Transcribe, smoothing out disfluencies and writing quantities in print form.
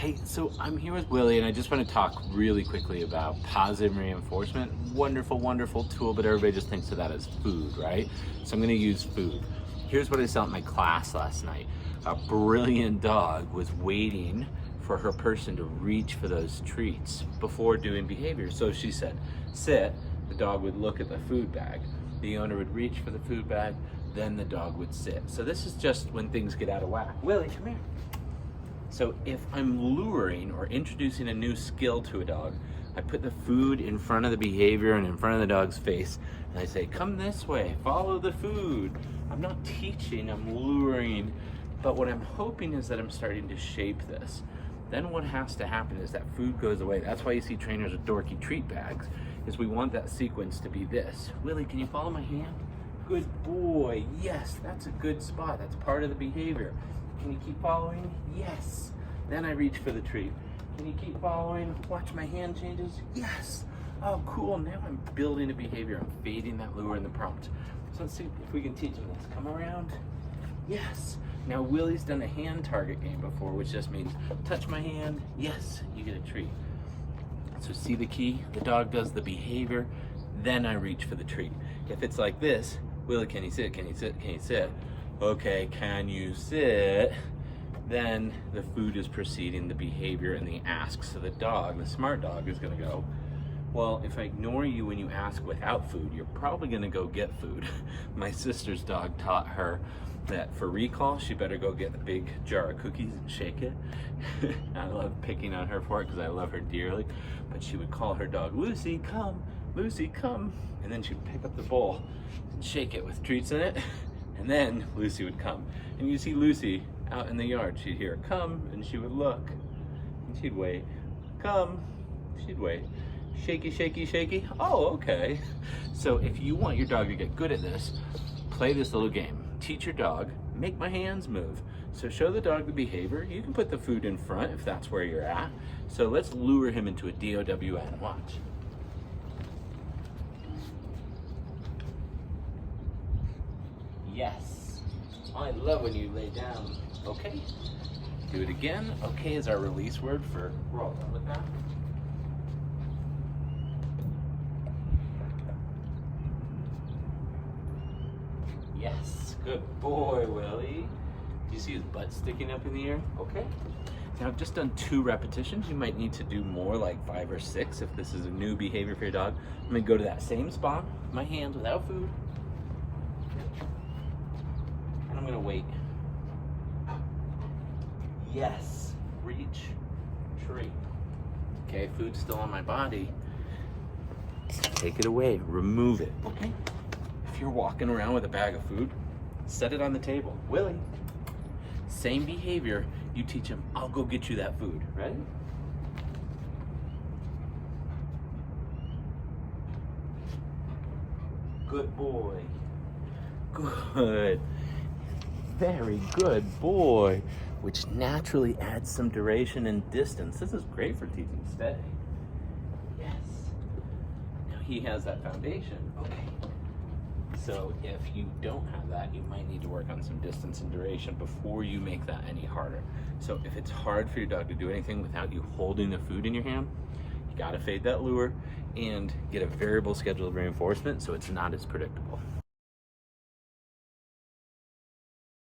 Hey, so I'm here with Willie, and I just want to talk really quickly about positive reinforcement. Wonderful, wonderful tool, but everybody just thinks of that as food, right? So I'm going to use food. Here's what I saw at my class last night. A brilliant dog was waiting for her person to reach for those treats before doing behavior. So she said, sit. The dog would look at the food bag. The owner would reach for the food bag, then the dog would sit. So this is just when things get out of whack. Willie, come here. So if I'm luring or introducing a new skill to a dog, I put the food in front of the behavior and in front of the dog's face, and I say, come this way, follow the food. I'm not teaching, I'm luring, but what I'm hoping is that I'm starting to shape this. Then what has to happen is that food goes away. That's why you see trainers with dorky treat bags, is we want that sequence to be this. Willie, can you follow my hand? Good boy, yes, that's a good spot. That's part of the behavior. Can you keep following? Yes. Then I reach for the treat. Can you keep following? Watch my hand changes? Yes. Oh, cool. Now I'm building a behavior. I'm fading that lure in the prompt. So let's see if we can teach him this. Come around. Yes. Now Willie's done a hand target game before, which just means touch my hand. Yes, you get a treat. So see the key? The dog does the behavior, then I reach for the treat. If it's like this, Willie, can you sit? Can you sit? Can you sit? Okay, can you sit? Then the food is preceding the behavior and the ask. So the dog, the smart dog, is gonna go, well, if I ignore you when you ask without food, you're probably gonna go get food. My sister's dog taught her that for recall, she better go get a big jar of cookies and shake it. I love picking on her for it because I love her dearly. But she would call her dog, Lucy, come, Lucy, come. And then she'd pick up the bowl and shake it with treats in it. And then Lucy would come. And you see Lucy out in the yard. She'd hear her come, and she would look. And she'd wait. Come. She'd wait. Shaky, shaky, shaky. Oh, okay. So if you want your dog to get good at this, play this little game. Teach your dog, make my hands move. So show the dog the behavior. You can put the food in front if that's where you're at. So let's lure him into a DOWN. Watch. Yes. I love when you lay down. Okay. Do it again. Okay is our release word for we're all done with that. Yes. Good boy, Willie. Do you see his butt sticking up in the air? Okay. Now I've just done 2 repetitions. You might need to do more, like 5 or 6 if this is a new behavior for your dog. I'm gonna go to that same spot, my hands without food. I'm gonna wait. Yes, reach, treat. Okay, food's still on my body. Take it away, remove it, okay? If you're walking around with a bag of food, set it on the table. Willie, same behavior, you teach him, I'll go get you that food, ready? Good boy, good. Very good boy, which naturally adds some duration and distance. This is great for teaching steady. Yes. Now he has that foundation. Okay. So if you don't have that, you might need to work on some distance and duration before you make that any harder. So if it's hard for your dog to do anything without you holding the food in your hand, you gotta fade that lure and get a variable schedule of reinforcement so it's not as predictable.